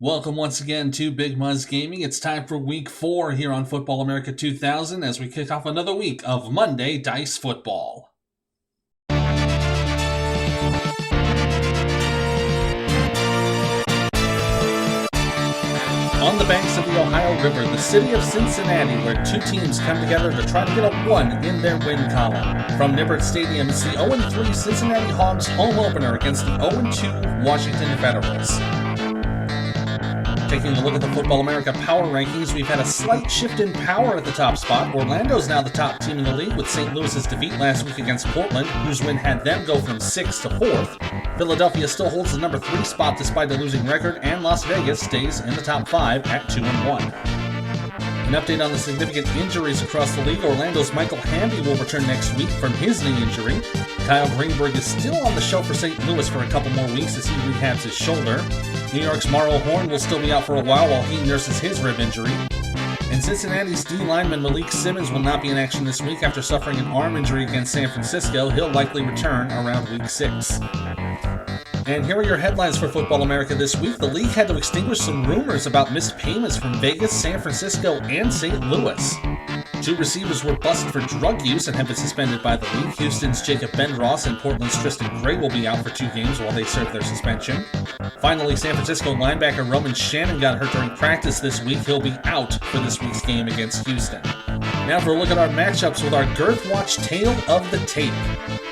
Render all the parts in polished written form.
Welcome once again to Big Muzz Gaming. It's time for week 4 here on Football America 2000 as we kick off another week of Monday Dice Football. On the banks of the Ohio River, the city of Cincinnati, where two teams come together to try to get a 1 in their win column. From Nippert Stadium, it's the 0-3 Cincinnati Hogs home opener against the 0-2 Washington Federals. Taking a look at the Football America Power Rankings, we've had a slight shift in power at the top spot. Orlando's now the top team in the league with St. Louis's defeat last week against Portland, whose win had them go from 6th to 4th. Philadelphia still holds the number 3 spot despite a losing record, and Las Vegas stays in the top 5 at 2-1. An update on the significant injuries across the league. Orlando's Michael Hamby will return next week from his knee injury. Kyle Greenberg is still on the shelf for St. Louis for a couple more weeks as he rehabs his shoulder. New York's Marl Horn will still be out for a while he nurses his rib injury. And Cincinnati's D lineman Malik Simmons will not be in action this week after suffering an arm injury against San Francisco. He'll likely return around week 6. And here are your headlines for Football America this week. The league had to extinguish some rumors about missed payments from Vegas, San Francisco, and St. Louis. 2 receivers were busted for drug use and have been suspended by the league. Houston's Jacob Bendross and Portland's Tristan Gray will be out for 2 games while they serve their suspension. Finally, San Francisco linebacker Roman Shannon got hurt during practice this week. He'll be out for this week's game against Houston. Now for a look at our matchups with our Girth Watch Tale of the Tape.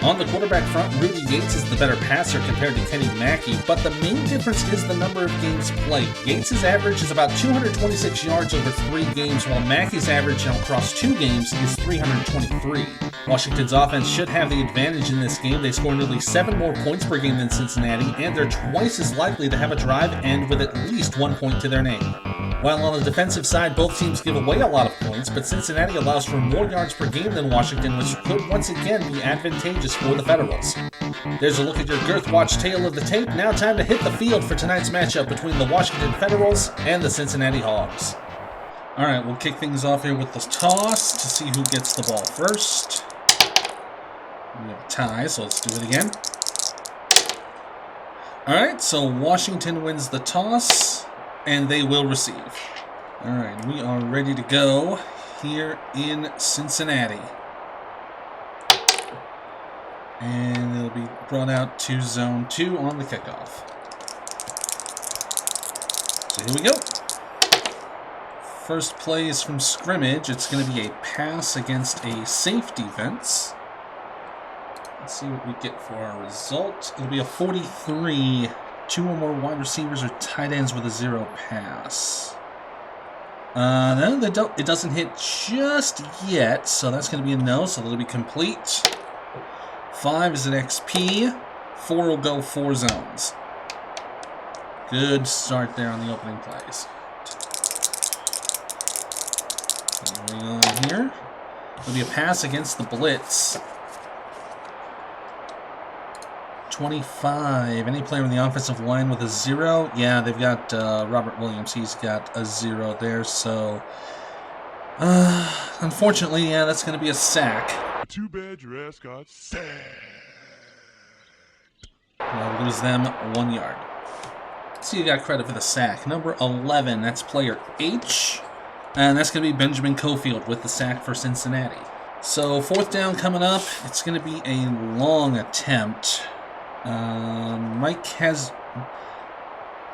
On the quarterback front, Rudy Yates is the better passer compared to Kenny Mackey, but the main difference is the number of games played. Yates' average is about 226 yards over 3 games, while Mackey's average across 2 games is 323. Washington's offense should have the advantage in this game. They score nearly 7 more points per game than Cincinnati, and they're twice as likely to have a drive end with at least 1 point to their name. While on the defensive side, both teams give away a lot of points, but Cincinnati allows for more yards per game than Washington, which could once again be advantageous for the Federals. There's a look at your Girth Watch Tale of the Tape. Now time to hit the field for tonight's matchup between the Washington Federals and the Cincinnati Hogs. Alright, we'll kick things off here with the toss to see who gets the ball first. We have a tie, so let's do it again. Alright, so Washington wins the toss, and they will receive. Alright, we are ready to go here in Cincinnati. And it'll be brought out to Zone 2 on the kickoff. So here we go. First play is from scrimmage. It's going to be a pass against a safe defense. Let's see what we get for our result. It'll be a 43. 2 or more wide receivers or tight ends with a 0 pass. No, they don't. It doesn't hit just yet, so that's going to be a no, so it'll be complete. 5 is an XP. 4 will go 4 zones. Good start there on the opening plays. Going on here. It'll be a pass against the blitz. 25. Any player in the offensive line with a 0? Yeah, they've got Robert Williams. He's got a 0 there, so unfortunately, yeah, that's going to be a sack. Too bad your ass got sacked. We'll lose them 1 yard. So you got credit for the sack. Number 11, that's player H, and that's going to be Benjamin Cofield with the sack for Cincinnati. So 4th down coming up. It's going to be a long attempt. Mike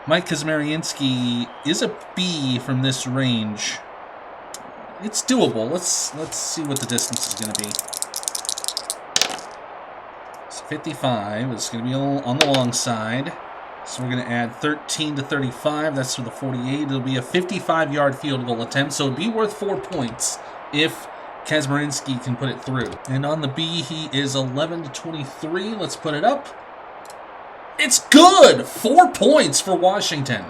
Kazmarinsky is a B from this range. It's doable. Let's see what the distance is going to be. It's 55. It's going to be on the long side. So we're going to add 13 to 35. That's for the 48. It'll be a 55-yard field goal attempt, so it'll be worth 4 points if Kazmarinsky can put it through. And on the B, he is 11 to 23. Let's put it up. It's good! 4 points for Washington.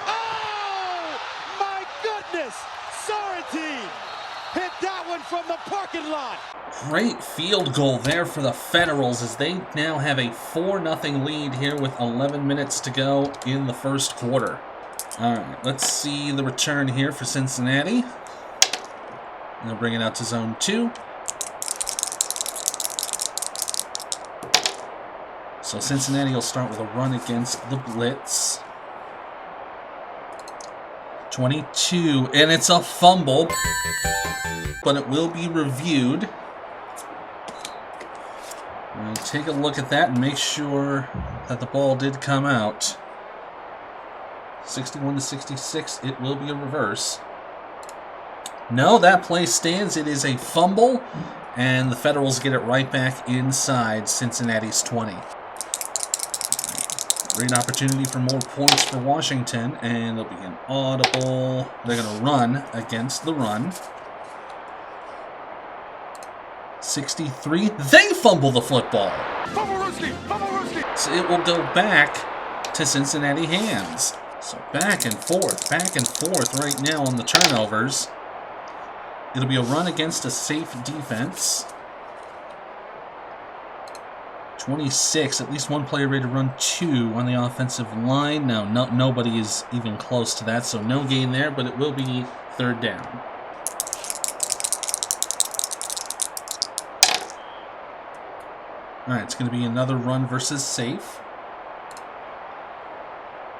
Oh, my goodness! Sorrentine hit that one from the parking lot. Great field goal there for the Federals as they now have a 4-0 lead here with 11 minutes to go in the first quarter. All right, let's see the return here for Cincinnati. They'll bring it out to Zone 2. So Cincinnati will start with a run against the blitz. 22, and it's a fumble, but it will be reviewed. We'll take a look at that and make sure that the ball did come out. 61-66, it will be a reverse. No, that play stands. It is a fumble, and the Federals get it right back inside Cincinnati's 20. Great opportunity for more points for Washington, and it'll be an audible. They're going to run against the run. 63. They fumble the football. So it will go back to Cincinnati hands. So back and forth right now on the turnovers. It'll be a run against a safe defense. 26. At least one player ready to run 2 on the offensive line. No, nobody is even close to that, so no gain there, but it will be 3rd down. Alright, it's going to be another run versus safe.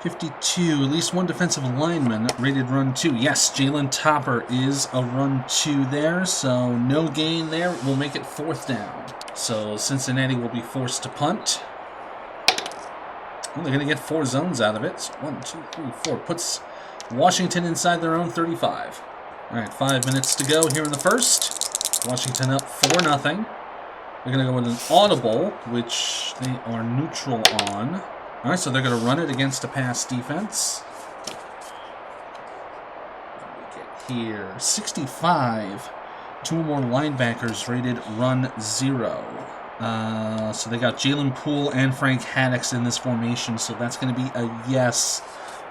52, at least one defensive lineman rated run 2. Yes, Jalen Topper is a run 2 there, so no gain there. We'll make it 4th down. So Cincinnati will be forced to punt. Well, they're going to get 4 zones out of it. So 1, 2, 3, 4. Puts Washington inside their own 35. Alright, 5 minutes to go here in the first. Washington up 4-0. They're going to go with an audible, which they are neutral on. All right, so they're going to run it against a pass defense. What do we get here? 65. 2 more linebackers rated run 0. So they got Jalen Poole and Frank Haddix in this formation, so that's going to be a yes.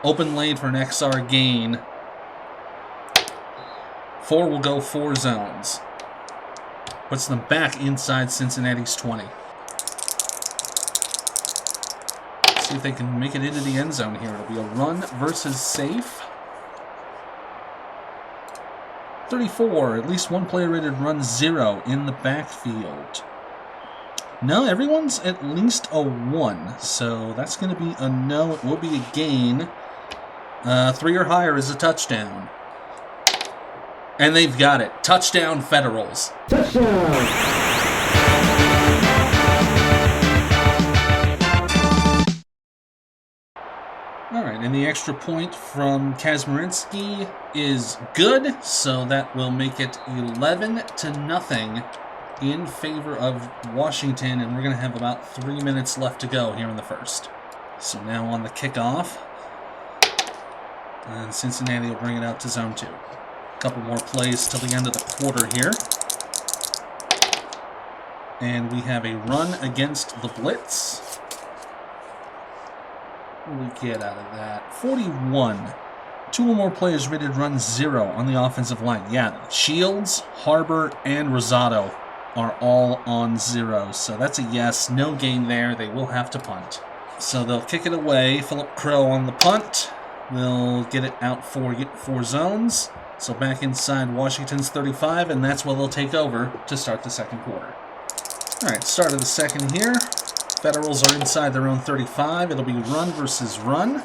Open lane for an XR gain. 4 will go 4 zones. Puts them back inside Cincinnati's 20. See if they can make it into the end zone here. It'll be a run versus safe. 34. At least one player rated run 0 in the backfield. No, everyone's at least a 1. So that's going to be a no. It will be a gain. 3 or higher is a touchdown. And they've got it. Touchdown, Federals. Touchdown! All right, and the extra point from Kazmierski is good, so that will make it 11-0 in favor of Washington, and we're going to have about 3 minutes left to go here in the first. So now on the kickoff, and Cincinnati will bring it out to zone 2. A couple more plays till the end of the quarter here. And we have a run against the blitz. What do we get out of that? 41. 2 or more players rated run 0 on the offensive line. Yeah, Shields, Harbor, and Rosado are all on 0. So that's a yes. No gain there. They will have to punt. So they'll kick it away. Philip Crow on the punt. They'll get it out for 4 zones. So back inside Washington's 35, and that's where they'll take over to start the second quarter. All right, start of the second here. Federals are inside their own 35. It'll be run versus run.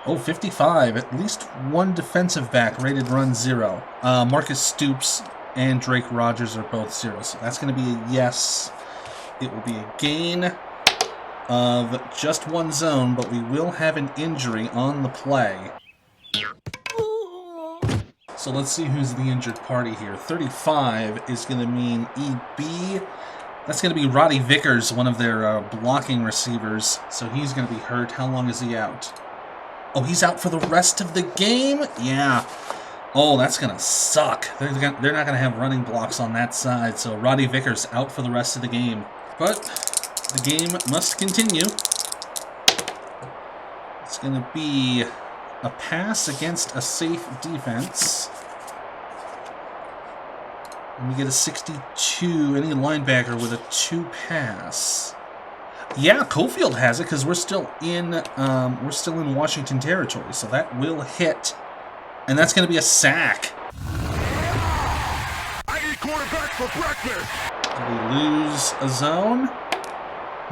Oh, 55. At least one defensive back rated run 0. Marcus Stoops and Drake Rogers are both 0. So that's going to be a yes. It will be a gain of just 1 zone, but we will have an injury on the play. So let's see who's the injured party here. 35 is going to mean EB. That's going to be Roddy Vickers, one of their blocking receivers. So he's going to be hurt. How long is he out? Oh, he's out for the rest of the game? Yeah. Oh, that's going to suck. They're not going to have running blocks on that side. So Roddy Vickers out for the rest of the game. But the game must continue. It's going to be a pass against a safe defense. And we get a 62. Any linebacker with a 2 pass. Yeah, Cofield has it because we're still in Washington territory, so that will hit, and that's going to be a sack. I eat quarterback for breakfast. Do we lose a zone?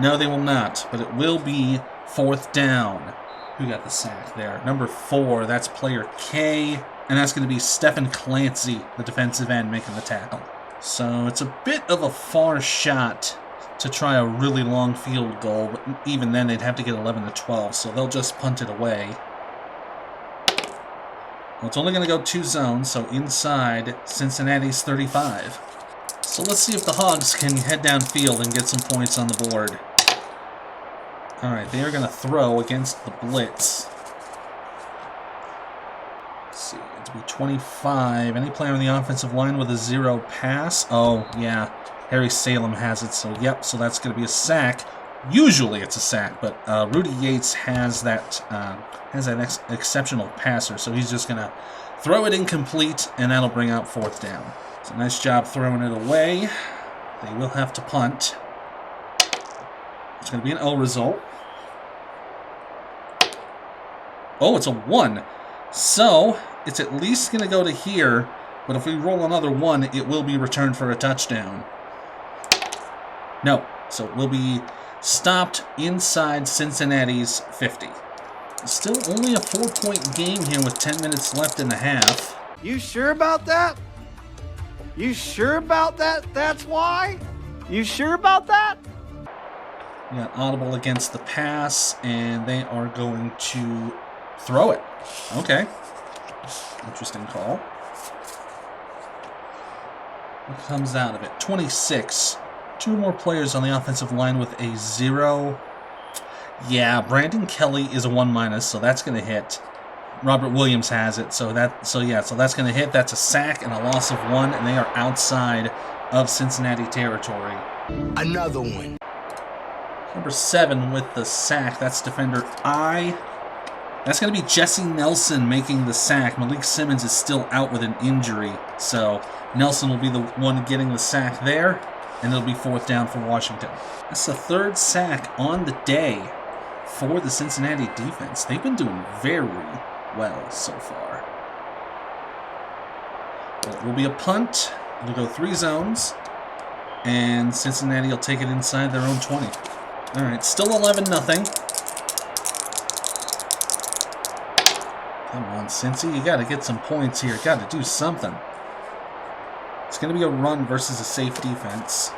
No, they will not, but it will be 4th down. Who got the sack there? Number 4, that's player K. And that's going to be Stephen Clancy, the defensive end, making the tackle. So it's a bit of a far shot to try a really long field goal, but even then they'd have to get 11 to 12, so they'll just punt it away. Well, it's only going to go 2 zones, so inside Cincinnati's 35. So let's see if the Hogs can head downfield and get some points on the board. Alright, they are going to throw against the blitz. Let's see, it'll be 25. Any player on the offensive line with a 0 pass? Oh, yeah. Harry Salem has it, so yep, so that's going to be a sack. Usually it's a sack, but Rudy Yates has that exceptional passer, so he's just going to throw it incomplete, and that'll bring out 4th down. So nice job throwing it away. They will have to punt. It's going to be an O result. Oh, it's a 1. So it's at least going to go to here, but if we roll another 1, it will be returned for a touchdown. No, so it will be stopped inside Cincinnati's 50. Still only a 4-point game here with 10 minutes left in the half. You sure about that? You sure about that? That's why? You sure about that? We got audible against the pass, and they are going to throw it. Okay. Interesting call. What comes out of it? 26. 2 more players on the offensive line with a 0. Yeah, Brandon Kelly is a 1-, so that's going to hit. Robert Williams has it, so that's going to hit. That's a sack and a loss of 1, and they are outside of Cincinnati territory. Another one. Number 7 with the sack. That's defender I. That's going to be Jesse Nelson making the sack. Malik Simmons is still out with an injury, so Nelson will be the one getting the sack there, and it'll be 4th down for Washington. That's the 3rd sack on the day for the Cincinnati defense. They've been doing very well so far. Well, it will be a punt. It'll go 3 zones, and Cincinnati will take it inside their own 20. All right, still 11-0. Come on, Cincy, you got to get some points here. Got to do something. It's going to be a run versus a safe defense.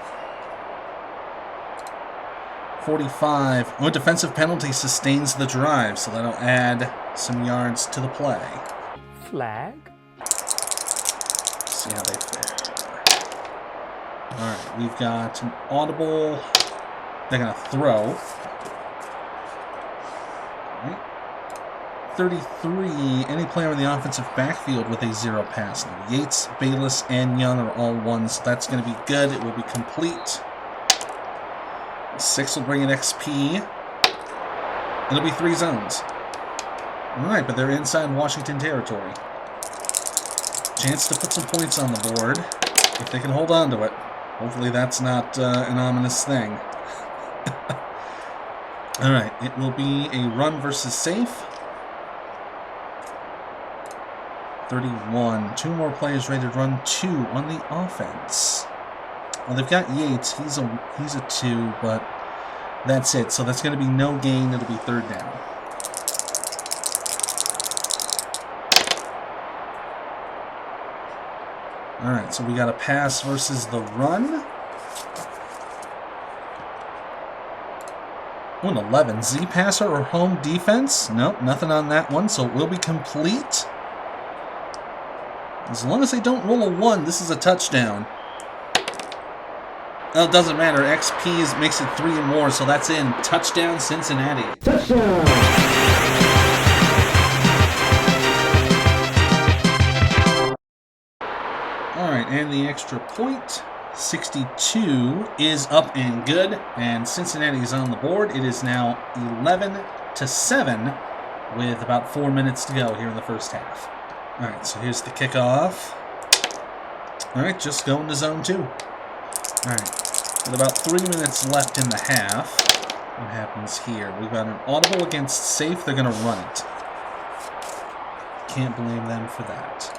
45. Oh, defensive penalty sustains the drive, so that'll add some yards to the play. Flag. See how they fare. All right, we've got an audible. They're going to throw. All right. 33. Any player in the offensive backfield with a 0 pass. Now, Yates, Bayless, and Young are all 1s. That's going to be good. It will be complete. 6 will bring in XP. It'll be 3 zones. All right, but they're inside Washington territory. Chance to put some points on the board if they can hold on to it. Hopefully that's not an ominous thing. All right, it will be a run versus safe. 31. 2 more players ready to run 2 on the offense. Well, they've got Yates. He's a 2, but that's it. So that's going to be no gain. It'll be 3rd down. All right, so we got a pass versus the run. Oh, an 11. Z passer or home defense? Nope, nothing on that one, so it will be complete. As long as they don't roll a 1, this is a touchdown. Well, it doesn't matter. XP makes it 3 and more, so that's in. Touchdown, Cincinnati. Touchdown. All right, and the extra point. 62 is up and good, and Cincinnati is on the board. It is now 11-7 with about 4 minutes to go here in the first half. All right, so here's the kickoff. All right, just going to zone 2. All right, with about 3 minutes left in the half, what happens here? We've got an audible against safe. They're going to run it. Can't blame them for that.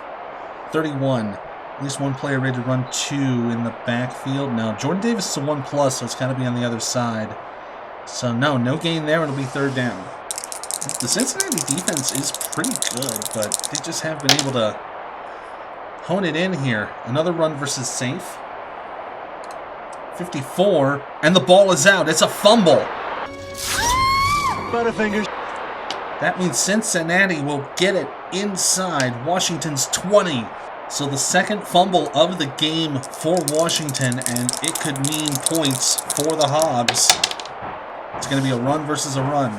31. At least 1 player ready to run 2 in the backfield. Now, Jordan Davis is a 1+, so it's got to be on the other side. So, no gain there. It'll be 3rd down. The Cincinnati defense is pretty good, but they just have been able to hone it in here. Another run versus safe. 54, and the ball is out. It's a fumble. Butterfingers. That means Cincinnati will get it inside Washington's 20. So the second fumble of the game for Washington, and it could mean points for the Hogs. It's going to be a run versus a run.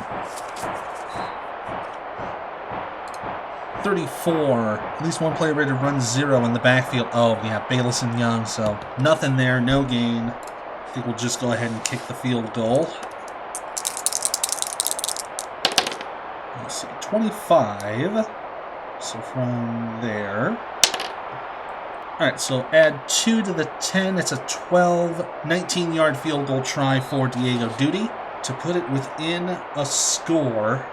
34. At least one player ready to run 0 in the backfield. Oh, yeah, Bayless and Young, so nothing there, no gain. I think we'll just go ahead and kick the field goal. Let's see, 25. So from there. Alright, so add 2 to the 10. It's a 12, 19-yard field goal try for Diego Duty to put it within a score.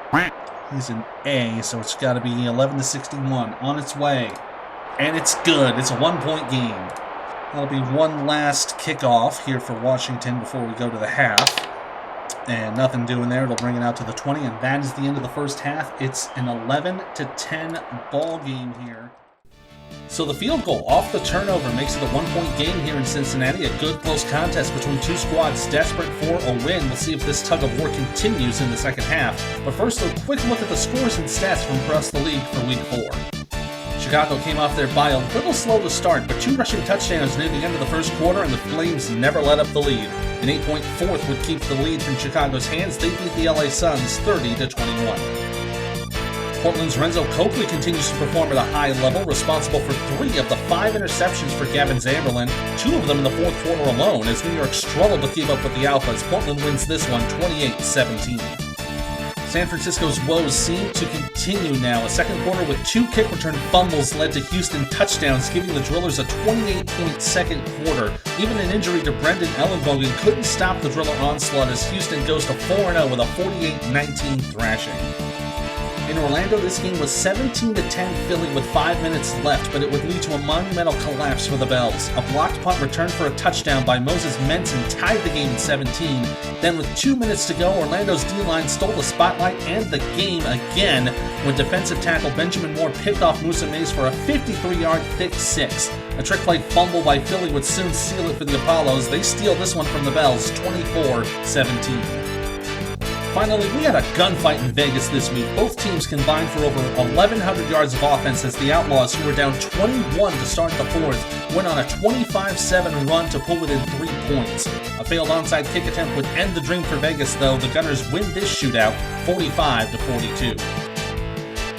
He's an A, so it's got to be 11-61 on its way. And it's good. It's a 1-point game. That'll be one last kickoff here for Washington before we go to the half. And nothing doing there. It'll bring it out to the 20, and that is the end of the first half. It's an 11-10 ball game here. So the field goal off the turnover makes it a 1-point game here in Cincinnati. A good close contest between two squads desperate for a win. We'll see if this tug of war continues in the second half. But first, a quick look at the scores and stats from across the league for Week 4. Chicago came off their bye a little slow to start, but 2 rushing touchdowns near the end of the first quarter, and the Flames never let up the lead. An 8-point fourth would keep the lead from Chicago's hands. They beat the LA Suns 30-21. Portland's Renzo Copley continues to perform at a high level, responsible for 3 of the 5 interceptions for Gavin Zamberlin, 2 of them in the fourth quarter alone, as New York struggled to keep up with the Alphas. Portland wins this one 28-17. San Francisco's woes seem to continue now. A second quarter with 2 kick return fumbles led to Houston touchdowns, giving the Drillers a 28-point second quarter. Even an injury to Brendan Ellenbogen couldn't stop the Driller onslaught as Houston goes to 4-0 with a 48-19 thrashing. In Orlando, this game was 17-10 Philly with 5 minutes left, but it would lead to a monumental collapse for the Bells. A blocked punt returned for a touchdown by Moses Menson tied the game at 17. Then with 2 minutes to go, Orlando's D-line stole the spotlight and the game again when defensive tackle Benjamin Moore picked off Musa Mays for a 53-yard thick 6. A trick play fumble by Philly would soon seal it for the Apollos. They steal this one from the Bells 24-17. Finally, we had a gunfight in Vegas this week. Both teams combined for over 1,100 yards of offense as the Outlaws, who were down 21 to start the fourth, went on a 25-7 run to pull within 3 points. A failed onside kick attempt would end the dream for Vegas, though. The Gunners win this shootout 45-42.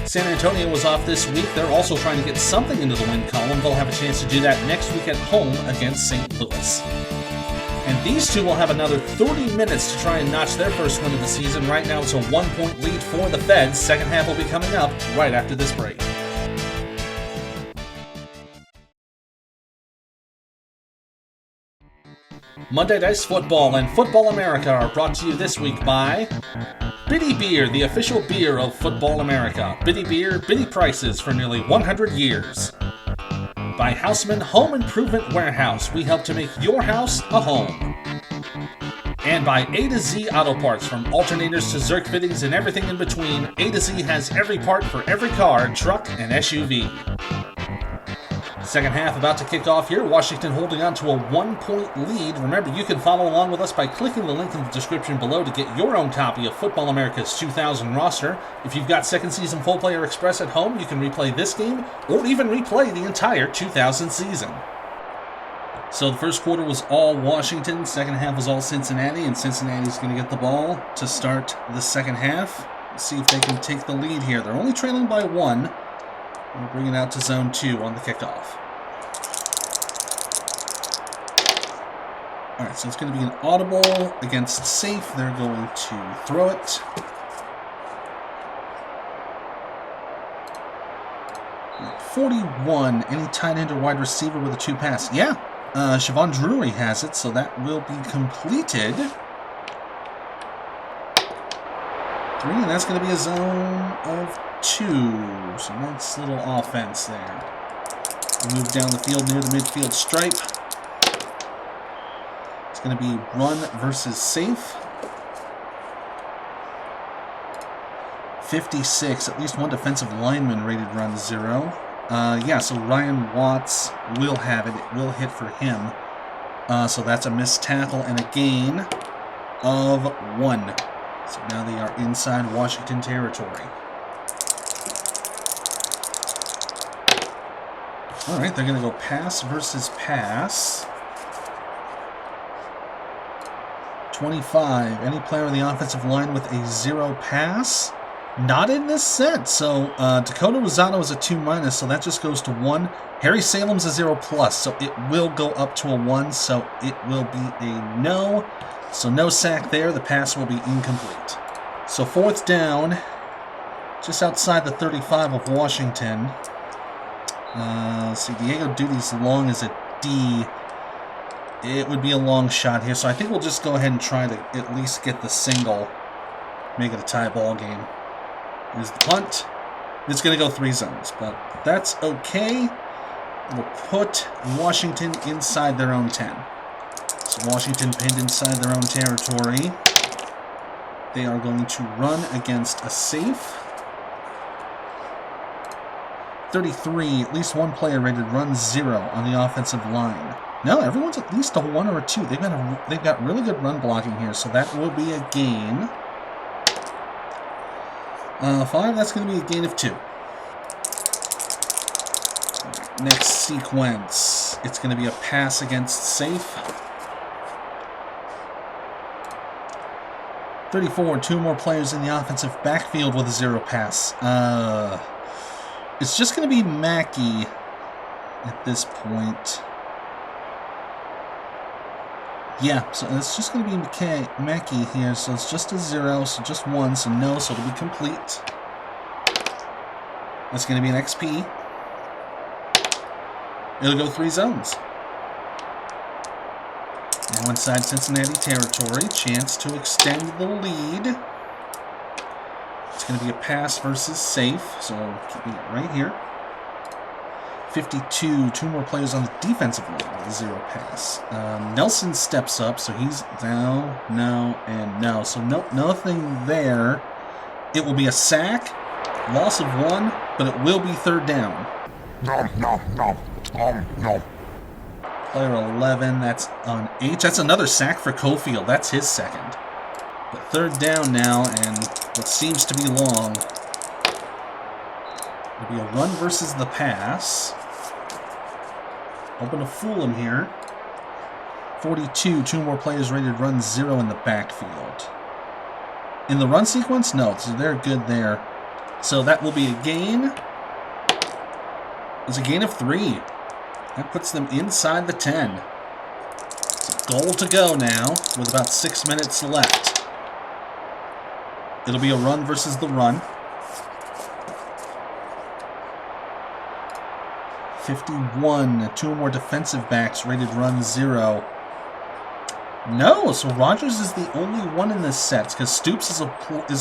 San Antonio was off this week. They're also trying to get something into the win column. They'll have a chance to do that next week at home against St. Louis. And these two will have another 30 minutes to try and notch their first win of the season. Right now, it's a 1-point lead for the Feds. Second half will be coming up right after this break. Monday Night Football and Football America are brought to you this week by Biddy Beer, the official beer of Football America. Biddy Beer, Biddy prices for nearly 100 years. By Houseman Home Improvement Warehouse, we help to make your house a home. And by A to Z Auto Parts, from alternators to Zerk fittings and everything in between, A to Z has every part for every car, truck, and SUV. Second half about to kick off here. Washington holding on to a 1-point lead. Remember, you can follow along with us by clicking the link in the description below to get your own copy of Football America's 2000 roster. If you've got Second Season Full Player Express at home, you can replay this game or even replay the entire 2000 season. So the first quarter was all Washington, second half was all Cincinnati, and Cincinnati's going to get the ball to start the second half. Let's see if they can take the lead here. They're only trailing by 1. We'll bring it out to zone 2 on the kickoff. Alright, so it's going to be an audible against safe. They're going to throw it. At 41, any tight end or wide receiver with a 2 pass? Yeah, Siobhan Drury has it, so that will be completed. 3, and that's going to be a zone of 2. So nice little offense there. We move down the field near the midfield stripe. It's going to be run versus safe. 56, at least one defensive lineman rated run 0. Yeah, so Ryan Watts will have it. It will hit for him. So that's a missed tackle and a gain of 1. So now they are inside Washington territory. All right, they're going to go pass versus pass. 25. Any player on the offensive line with a 0 pass? Not in this set. So Dakota Rosado is a 2-, so that just goes to 1. Harry Salem's a 0+, so it will go up to a 1, so it will be a no. So no sack there. The pass will be incomplete. So 4th down, just outside the 35 of Washington. See, Diego Duty's long as a D. It would be a long shot here, so I think we'll just go ahead and try to at least get the single, make it a tie ball game. Here's the punt. It's going to go 3 zones, but that's okay. We'll put Washington inside their own 10. So Washington pinned inside their own territory. They are going to run against a safe. 33, at least one player rated run 0 on the offensive line. No, everyone's at least a 1 or a 2. They've got really good run blocking here, so that will be a gain. 5, that's going to be a gain of 2. Next sequence, it's going to be a pass against safe. 34, 2 more players in the offensive backfield with a 0 pass. It's just going to be Mackey at this point. Yeah, so it's just going to be Mackey here, so it's just a 0, so just 1, so no, so it'll be complete. That's going to be an XP. It'll go 3 zones. Now inside Cincinnati territory, chance to extend the lead. It's going to be a pass versus safe, so keeping it right here. 52, 2 more players on the defensive line with a 0 pass. Nelson steps up, so he's down, no, and no. So nothing there. It will be a sack, loss of 1, but it will be 3rd down. Player 11, that's on H. That's another sack for Cofield. That's his 2nd. But 3rd down now, and what seems to be long. It'll be a run versus the pass. Hoping to fool him here. 42, 2 more players rated run 0 in the backfield. In the run sequence? No, so they're good there. So that will be a gain. It's a gain of 3. That puts them inside the 10. It's a goal to go now with about 6 minutes left. It'll be a run versus the run. 51, 2 more defensive backs rated run 0. No, so Rogers is the only one in this set because Stoops is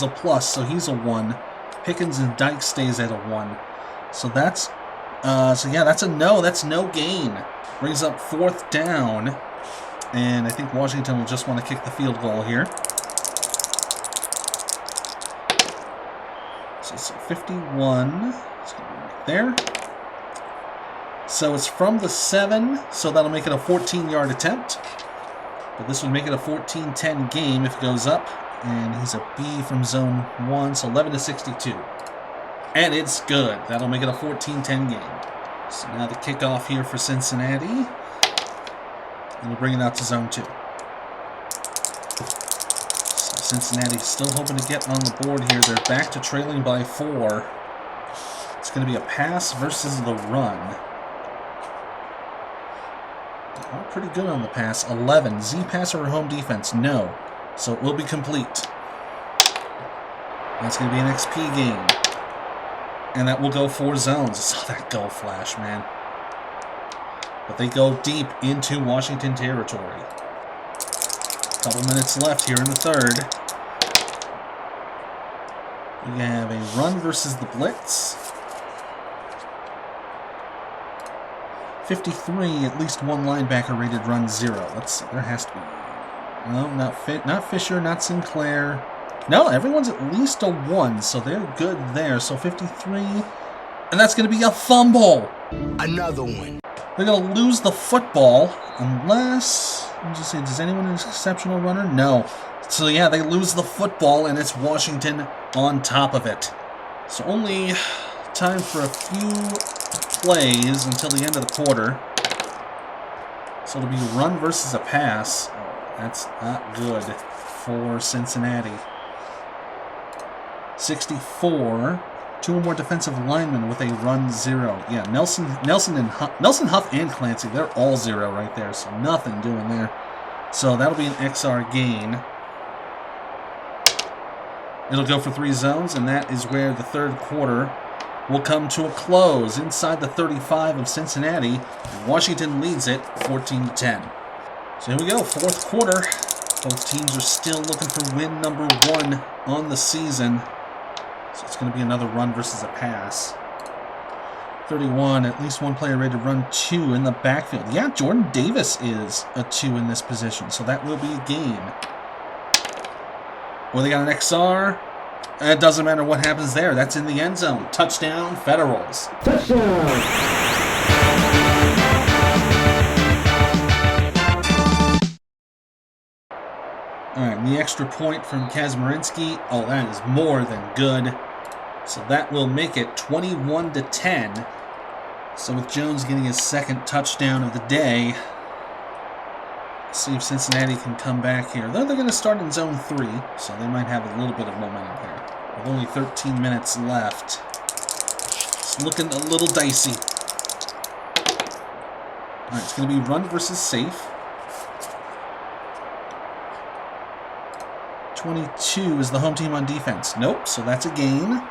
a plus, so he's a 1. Pickens and Dyke stays at a 1. So that's that's a no. That's no gain. Brings up 4th down, and I think Washington will just want to kick the field goal here. So 51. It's going to be right there. So it's from the 7, so that'll make it a 14-yard attempt. But this would make it a 14-10 game if it goes up. And he's a B from zone 1, so 11-62. And it's good. That'll make it a 14-10 game. So now the kickoff here for Cincinnati. And we'll bring it out to zone 2. So Cincinnati still hoping to get on the board here. They're back to trailing by 4. It's going to be a pass versus the run. They're pretty good on the pass. 11. Z pass or home defense? No. So it will be complete. That's going to be an XP game. And that will go 4 zones. I saw that goal flash, man. But they go deep into Washington territory. Couple minutes left here in the 3rd. We have a run versus the blitz. 53, at least one linebacker rated run 0. Let's see, there has to be. No, not Fisher, not Sinclair. No, everyone's at least a 1, so they're good there. So 53, and that's going to be a fumble. Another one. They're going to lose the football unless, let me just say, does anyone an exceptional runner? No. So yeah, they lose the football, and it's Washington on top of it. So only time for a few plays until the end of the quarter. So it'll be a run versus a pass. That's not good for Cincinnati. 64. 2 more defensive linemen with a run 0. Yeah, Nelson Huff and Clancy, they're all 0 right there, so nothing doing there. So that'll be an XR gain. It'll go for 3 zones, and that is where the third quarter will come to a close inside the 35 of Cincinnati. Washington leads it 14-10. So here we go, fourth quarter. Both teams are still looking for win number 1 on the season. So it's going to be another run versus a pass. 31, at least one player ready to run 2 in the backfield. Yeah, Jordan Davis is a 2 in this position, so that will be a gain. Well, they got an XR. It doesn't matter what happens there. That's in the end zone. Touchdown, Federals. Touchdown. All right, and the extra point from Kazmarinsky. Oh, that is more than good. So that will make it 21-10. So with Jones getting his second touchdown of the day, let's see if Cincinnati can come back here. Though they're going to start in zone 3, so they might have a little bit of momentum here. With only 13 minutes left. It's looking a little dicey. All right, it's going to be run versus safe. 22 is the home team on defense. Nope, so that's a gain.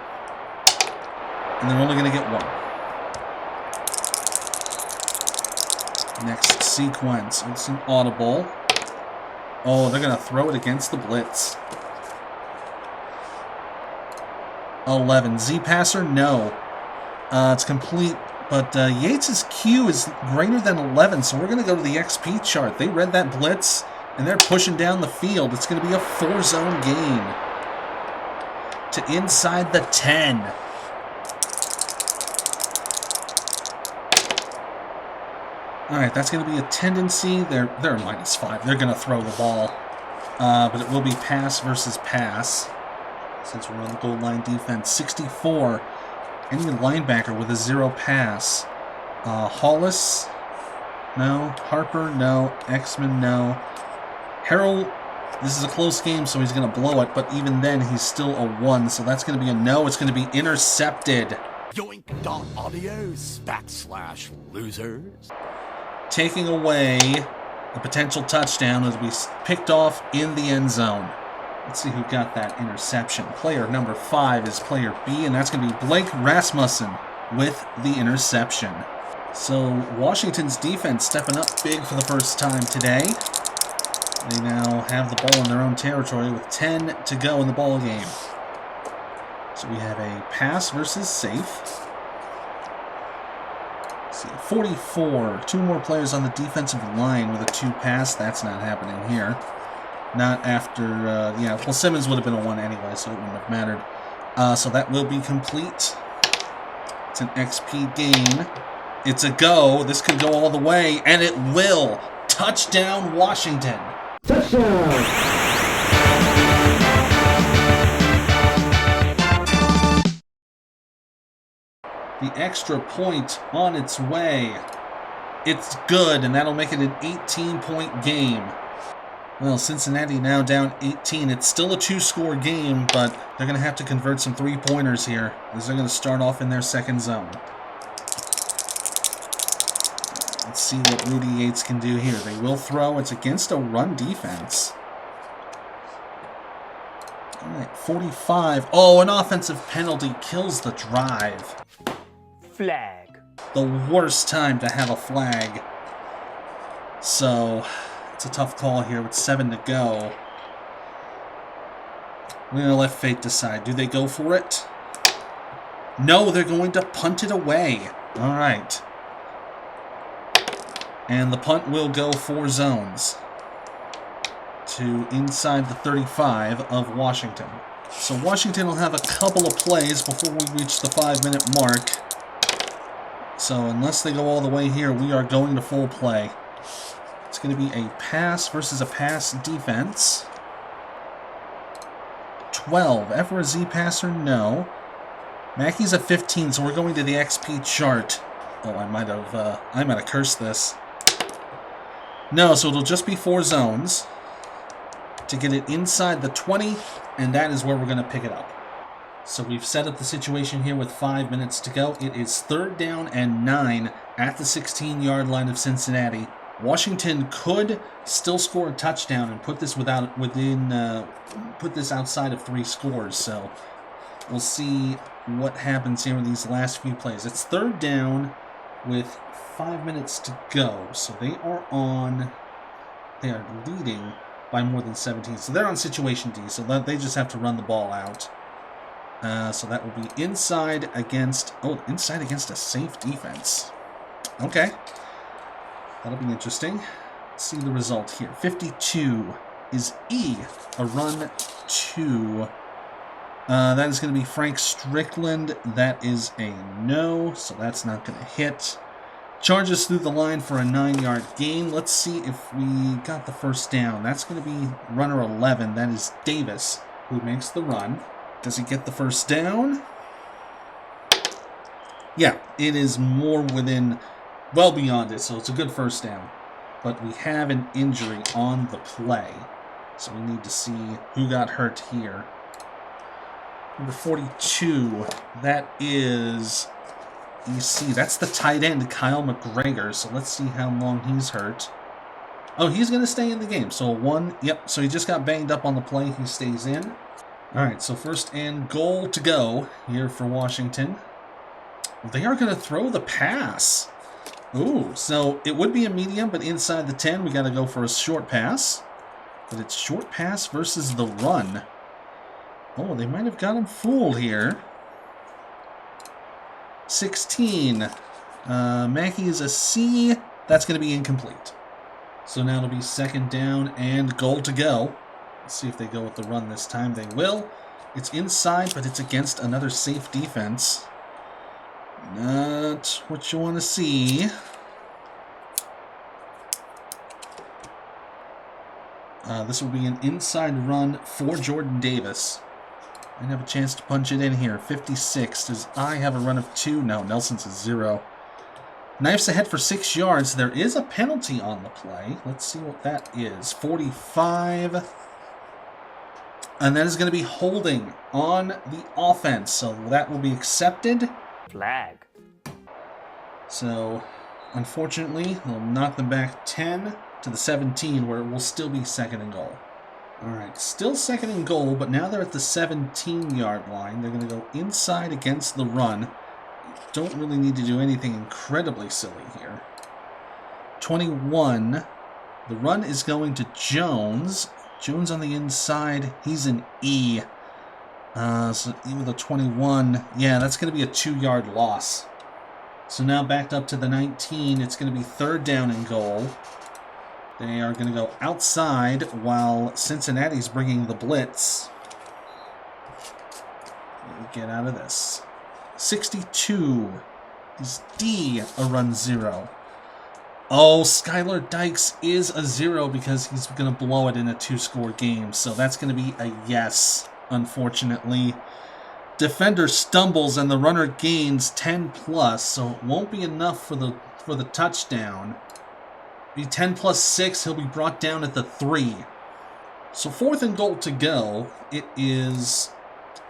And they're only going to get 1. Next sequence. It's an audible. Oh, they're going to throw it against the blitz. 11. Z passer? No. It's complete, but Yates' Q is greater than 11, so we're going to go to the XP chart. They read that blitz, and they're pushing down the field. It's going to be a 4-zone gain to inside the 10. All right, that's going to be a tendency. They're -5. They're going to throw the ball, but it will be pass versus pass since we're on the goal line defense. 64. Any linebacker with a 0 pass. Hollis, no. Harper, no. Exman, no. Harrell, this is a close game, so he's going to blow it, but even then, he's still a 1, so that's going to be a no. It's going to be intercepted. Yoink.audio/losers. Taking away a potential touchdown as we picked off in the end zone. Let's see who got that interception. Player number 5 is player B, and that's going to be Blake Rasmussen with the interception. So Washington's defense stepping up big for the first time today. They now have the ball in their own territory with 10 to go in the ball game. So we have a pass versus safe. Let's see, 44. 2 more players on the defensive line with a 2 pass. That's not happening here. Not after, yeah, well, Simmons would have been a 1 anyway, so it wouldn't have mattered. So that will be complete. It's an XP gain. It's a go. This could go all the way, and it will. Touchdown, Washington. Touchdown. The extra point on its way. It's good, and that'll make it an 18-point game. Well, Cincinnati now down 18. It's still a 2-score game, but they're going to have to convert some 3-pointers here, as they're going to start off in their second zone. Let's see what Rudy Yates can do here. They will throw. It's against a run defense. All right, 45. Oh, an offensive penalty kills the drive. Flag. The worst time to have a flag. So it's a tough call here with 7 to go. We're going to let fate decide. Do they go for it? No, they're going to punt it away. All right. And the punt will go 4 zones. to inside the 35 of Washington. So Washington will have a couple of plays before we reach the 5-minute mark. So unless they go all the way here, we are going to full play. It's going to be a pass versus a pass defense. 12. Ever a Z passer? No. Mackey's a 15, so we're going to the XP chart. Oh, I might have cursed this. No, so it'll just be 4 zones to get it inside the 20, and that is where we're going to pick it up. So we've set up the situation here with 5 minutes to go. It is 3rd down and 9 at the 16-yard line of Cincinnati. Washington could still score a touchdown and put this outside of 3 scores. So we'll see what happens here in these last few plays. It's 3rd down with 5 minutes to go. So they are leading by more than 17. So they're on situation D. So they just have to run the ball out. So that will be inside against a safe defense. Okay. That'll be interesting. Let's see the result here. 52 is E, a run 2. That is going to be Frank Strickland. That is a no, so that's not going to hit. Charges through the line for a 9-yard gain. Let's see if we got the first down. That's going to be runner 11. That is Davis, who makes the run. Does he get the first down? Yeah, it is well beyond it, so it's a good first down. But we have an injury on the play, so we need to see who got hurt here. Number 42, that is EC. That's the tight end, Kyle McGregor, so let's see how long he's hurt. Oh, he's going to stay in the game, so so he just got banged up on the play. He stays in. All right, so 1st and goal to go here for Washington. They are going to throw the pass. Ooh, so it would be a medium, but inside the 10, we got to go for a short pass. But it's short pass versus the run. Oh, they might have got him fooled here. 16. Mackey is a C. That's going to be incomplete. So now it'll be 2nd down and goal to go. Let's see if they go with the run this time. They will. It's inside, but it's against another safe defense. Not what you want to see. This will be an inside run for Jordan Davis. And have a chance to punch it in here. 56. Does I have a run of 2? No, Nelson's a 0. Knifes ahead for 6 yards. There is a penalty on the play. Let's see what that is. 45. And that is going to be holding on the offense. So that will be accepted. Flag. So, unfortunately, they'll knock them back 10 to the 17, where it will still be 2nd and goal. Alright, still 2nd and goal, but now they're at the 17-yard line. They're going to go inside against the run. Don't really need to do anything incredibly silly here. 21. The run is going to Jones. Jones on the inside. He's an E. So even the 21, yeah, that's going to be a 2-yard loss. So now backed up to the 19, it's going to be 3rd down and goal. They are going to go outside while Cincinnati's bringing the blitz. Get out of this. 62 is D, a run 0. Oh, Skylar Dykes is a 0 because he's going to blow it in a 2-score game. So that's going to be a yes. Unfortunately, defender stumbles and the runner gains 10+, so it won't be enough for the touchdown. Be 10 plus 6, he'll be brought down at the 3. So 4th and goal to go. It is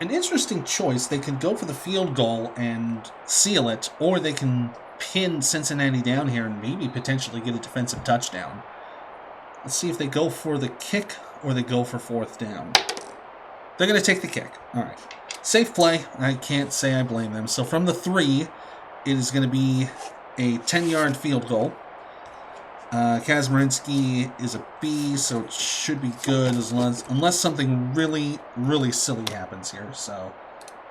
an interesting choice. They can go for the field goal and seal it, or they can pin Cincinnati down here and maybe potentially get a defensive touchdown. Let's see if they go for the kick or they go for 4th down. They're going to take the kick. All right. Safe play. I can't say I blame them. So from the 3, it is going to be a 10-yard field goal. Kazmarinsky is a B, so it should be good unless something really, really silly happens here. So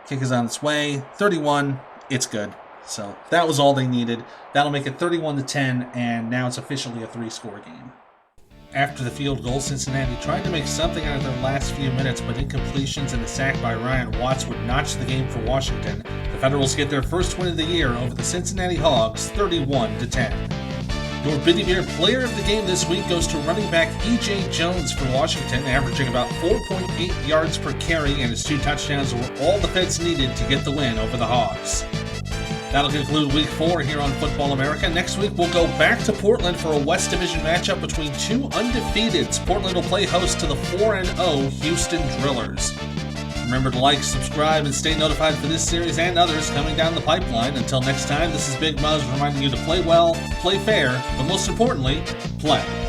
kick is on its way. 31, it's good. So that was all they needed. That'll make it 31-10, and now it's officially a 3-score game. After the field goal, Cincinnati tried to make something out of their last few minutes, but incompletions and a sack by Ryan Watts would notch the game for Washington. The Federals get their first win of the year over the Cincinnati Hogs, 31-10. Your Biddy Beer player of the game this week goes to running back E.J. Jones for Washington, averaging about 4.8 yards per carry, and his 2 touchdowns were all the Feds needed to get the win over the Hogs. That'll conclude Week 4 here on Football America. Next week, we'll go back to Portland for a West Division matchup between 2 undefeateds. Portland will play host to the 4-0 Houston Drillers. Remember to like, subscribe, and stay notified for this series and others coming down the pipeline. Until next time, this is Big Muzz reminding you to play well, play fair, but most importantly, play.